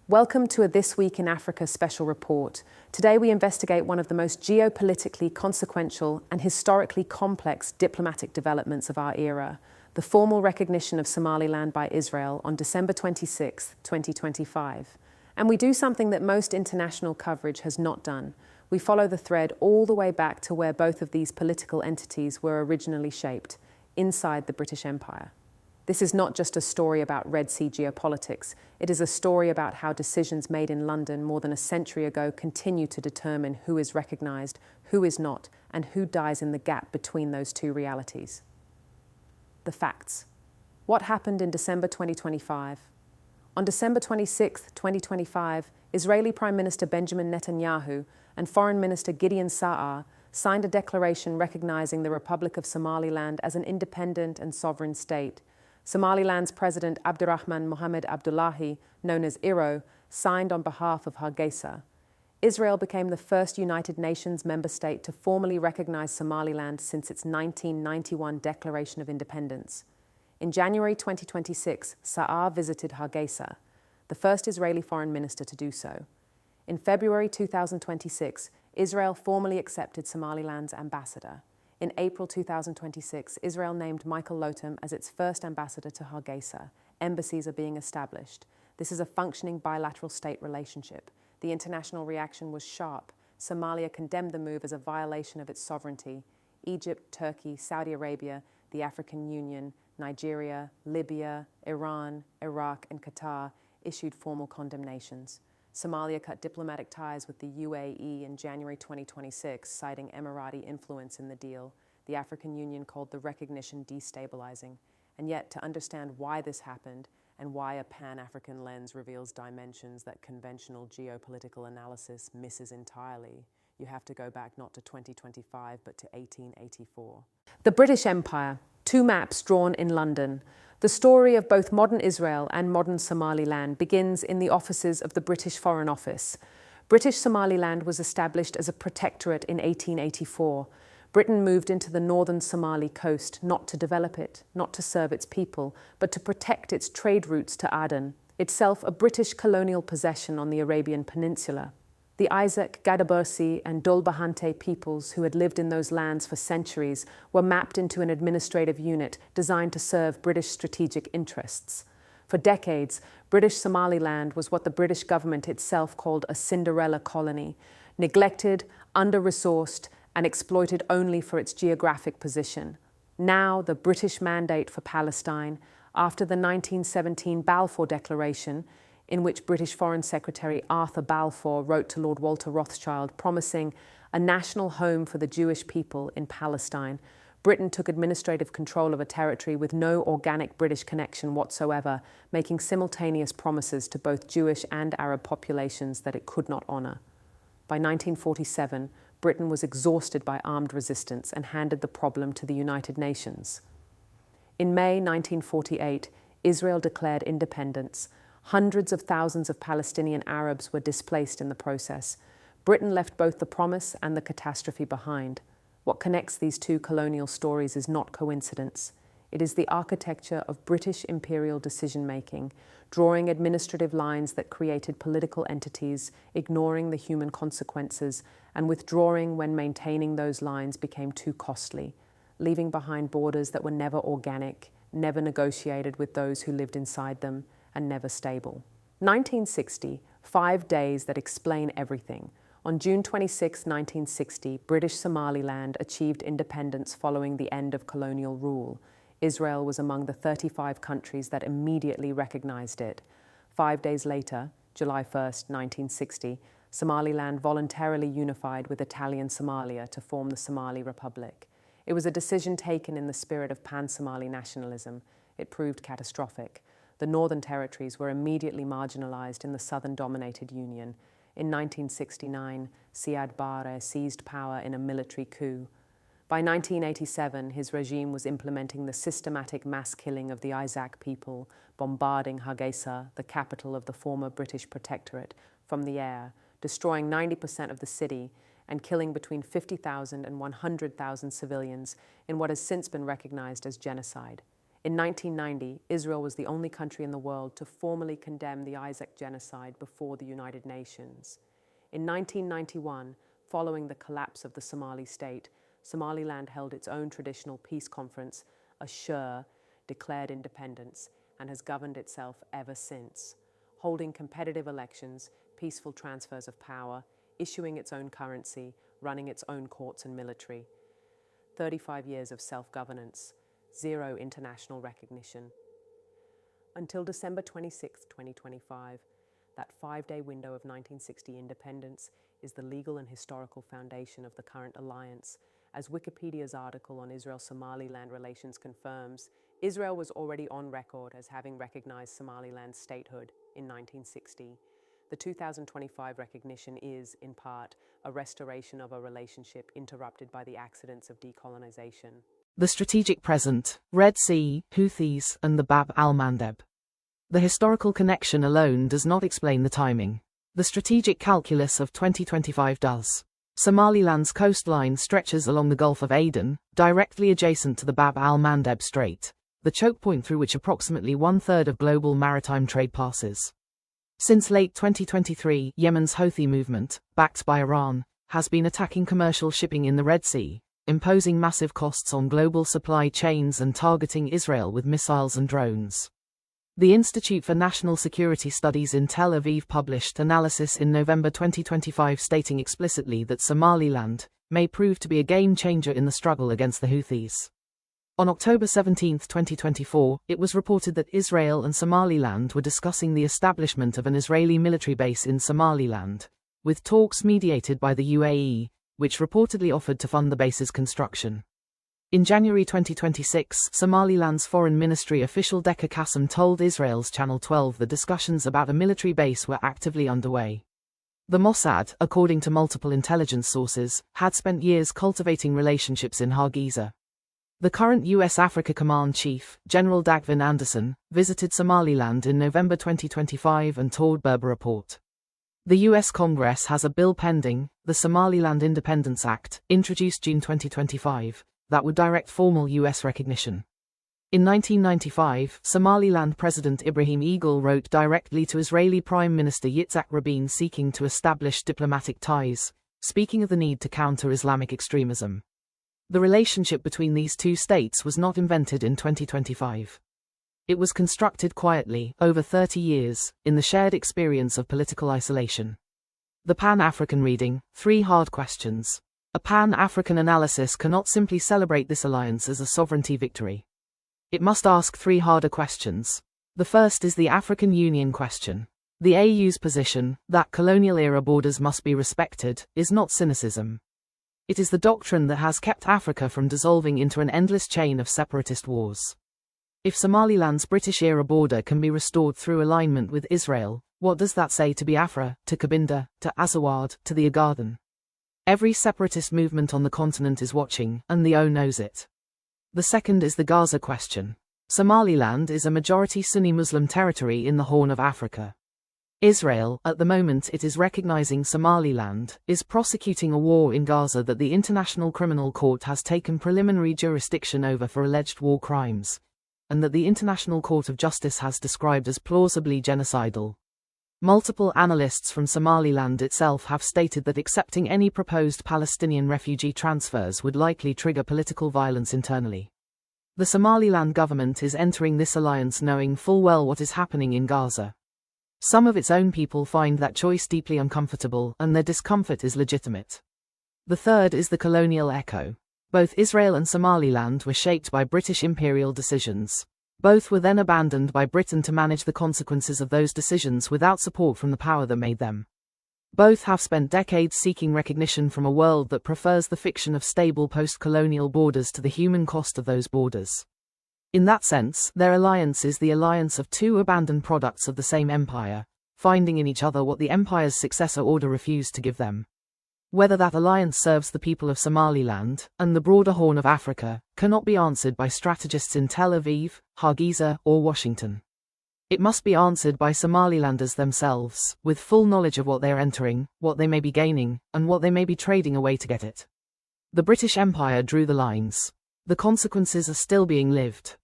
Welcome to a This Week in Africa special report. Today we investigate one of the most geopolitically consequential and historically complex diplomatic developments of our era, the formal recognition of Somaliland by Israel on December 26, 2025. And we do something that most international coverage has not done. We follow the thread all the way back to where both of these political entities were originally shaped, inside the British Empire. This is not just a story about Red Sea geopolitics. It is a story about how decisions made in London more than a century ago continue to determine who is recognized, who is not, and who dies in the gap between those two realities. The facts. What happened in December 2025? On December 26, 2025, Israeli Prime Minister Benjamin Netanyahu and Foreign Minister Gideon signed a declaration recognizing the Republic of Somaliland as an independent and sovereign state. Somaliland's President Abdurrahman Mohamed Abdullahi, known as IRO, signed on behalf of Hargeisa. Israel became the first United Nations member state to formally recognize Somaliland since its 1991 Declaration of Independence. In January 2026, Sa'ar visited Hargeisa, the first Israeli foreign minister to do so. In February 2026, Israel formally accepted Somaliland's ambassador. In April 2026, Israel named Michael Lotham as its first ambassador to Hargeisa. Embassies are being established. This is a functioning bilateral state relationship. The international reaction was sharp. Somalia condemned the move as a violation of its sovereignty. Egypt, Turkey, Saudi Arabia, the African Union, Nigeria, Libya, Iran, Iraq, and Qatar issued formal condemnations. Somalia cut diplomatic ties with the UAE in January 2026, citing Emirati influence in the deal. The African Union called the recognition destabilizing. And yet, to understand why this happened and why a Pan-African lens reveals dimensions that conventional geopolitical analysis misses entirely, you have to go back not to 2025, but to 1884. The British Empire, two maps drawn in London. The story of both modern Israel and modern Somaliland begins in the offices of the British Foreign Office. British Somaliland was established as a protectorate in 1884. Britain moved into the northern Somali coast not to develop it, not to serve its people, but to protect its trade routes to Aden, itself a British colonial possession on the Arabian Peninsula. The Isaac, Gadabursi, and Dolbahante peoples who had lived in those lands for centuries were mapped into an administrative unit designed to serve British strategic interests. For decades, British Somaliland was what the British government itself called a Cinderella colony, neglected, under-resourced, and exploited only for its geographic position. Now, the British mandate for Palestine, after the 1917 Balfour Declaration, in which British Foreign Secretary Arthur Balfour wrote to Lord Walter Rothschild promising a national home for the Jewish people in Palestine, Britain took administrative control of a territory with no organic British connection whatsoever, making simultaneous promises to both Jewish and Arab populations that it could not honour. By 1947, Britain was exhausted by armed resistance and handed the problem to the United Nations. In May 1948, Israel declared independence. Hundreds of thousands of Palestinian Arabs were displaced in the process. Britain left both the promise and the catastrophe behind. What connects these two colonial stories is not coincidence. It is the architecture of British imperial decision-making, drawing administrative lines that created political entities, ignoring the human consequences, and withdrawing when maintaining those lines became too costly, leaving behind borders that were never organic, never negotiated with those who lived inside them, and never stable. 1960, 5 days that explain everything. On June 26, 1960, British Somaliland achieved independence following the end of colonial rule. Israel was among the 35 countries that immediately recognized it. 5 days later, July 1, 1960, Somaliland voluntarily unified with Italian Somalia to form the Somali Republic. It was a decision taken in the spirit of pan-Somali nationalism. It proved catastrophic. The northern territories were immediately marginalized in the southern-dominated Union. In 1969, Siad Barre seized power in a military coup. By 1987, his regime was implementing the systematic mass killing of the Isaac people, bombarding Hargeisa, the capital of the former British protectorate, from the air, destroying 90% of the city and killing between 50,000 and 100,000 civilians in what has since been recognized as genocide. In 1990, Israel was the only country in the world to formally condemn the Isaac genocide before the United Nations. In 1991, following the collapse of the Somali state, Somaliland held its own traditional peace conference, Ashur, declared independence, and has governed itself ever since, holding competitive elections, peaceful transfers of power, issuing its own currency, running its own courts and military. 35 years of self-governance, zero international recognition. Until December 26, 2025, that 5-day window of 1960 independence is the legal and historical foundation of the current alliance. As Wikipedia's article on Israel-Somaliland relations confirms, Israel was already on record as having recognized Somaliland's statehood in 1960. The 2025 recognition is, in part, a restoration of a relationship interrupted by the accidents of decolonization. The strategic present, Red Sea, Houthis, and the Bab al-Mandeb. The historical connection alone does not explain the timing. The strategic calculus of 2025 does. Somaliland's coastline stretches along the Gulf of Aden, directly adjacent to the Bab al-Mandeb Strait, the choke point through which approximately 1/3 of global maritime trade passes. Since late 2023, Yemen's Houthi movement, backed by Iran, has been attacking commercial shipping in the Red Sea, imposing massive costs on global supply chains and targeting Israel with missiles and drones. The Institute for National Security Studies in Tel Aviv published analysis in November 2025 stating explicitly that Somaliland may prove to be a game changer in the struggle against the Houthis. On October 17, 2024, it was reported that Israel and Somaliland were discussing the establishment of an Israeli military base in Somaliland, with talks mediated by the UAE, which reportedly offered to fund the base's construction. In January 2026, Somaliland's Foreign Ministry official Deqa Qassem told Israel's Channel 12 that discussions about a military base were actively underway. The Mossad, according to multiple intelligence sources, had spent years cultivating relationships in Hargeisa. The current U.S. Africa Command Chief, General Dagvin Anderson, visited Somaliland in November 2025 and toured Berbera port. The U.S. Congress has a bill pending, the Somaliland Independence Act, introduced June 2025, that would direct formal U.S. recognition. In 1995, Somaliland President Ibrahim Eagle wrote directly to Israeli Prime Minister Yitzhak Rabin seeking to establish diplomatic ties, speaking of the need to counter Islamic extremism. The relationship between these two states was not invented in 2025. It was constructed quietly, over 30 years, in the shared experience of political isolation. The Pan-African reading, 3 hard questions. A Pan-African analysis cannot simply celebrate this alliance as a sovereignty victory. It must ask 3 harder questions. The first is the African Union question. The AU's position, that colonial-era borders must be respected, is not cynicism. It is the doctrine that has kept Africa from dissolving into an endless chain of separatist wars. If Somaliland's British-era border can be restored through alignment with Israel, what does that say to Biafra, to Cabinda, to Azawad, to the Ogaden? Every separatist movement on the continent is watching, and the O knows it. The second is the Gaza question. Somaliland is a majority Sunni Muslim territory in the Horn of Africa. Israel, at the moment it is recognizing Somaliland, is prosecuting a war in Gaza that the International Criminal Court has taken preliminary jurisdiction over for alleged war crimes, and that the International Court of Justice has described as plausibly genocidal. Multiple analysts from Somaliland itself have stated that accepting any proposed Palestinian refugee transfers would likely trigger political violence internally. The Somaliland government is entering this alliance knowing full well what is happening in Gaza. Some of its own people find that choice deeply uncomfortable, and their discomfort is legitimate. The third is the colonial echo. Both Israel and Somaliland were shaped by British imperial decisions. Both were then abandoned by Britain to manage the consequences of those decisions without support from the power that made them. Both have spent decades seeking recognition from a world that prefers the fiction of stable post-colonial borders to the human cost of those borders. In that sense, their alliance is the alliance of 2 abandoned products of the same empire, finding in each other what the empire's successor order refused to give them. Whether that alliance serves the people of Somaliland, and the broader Horn of Africa, cannot be answered by strategists in Tel Aviv, Hargeisa, or Washington. It must be answered by Somalilanders themselves, with full knowledge of what they are entering, what they may be gaining, and what they may be trading away to get it. The British Empire drew the lines. The consequences are still being lived.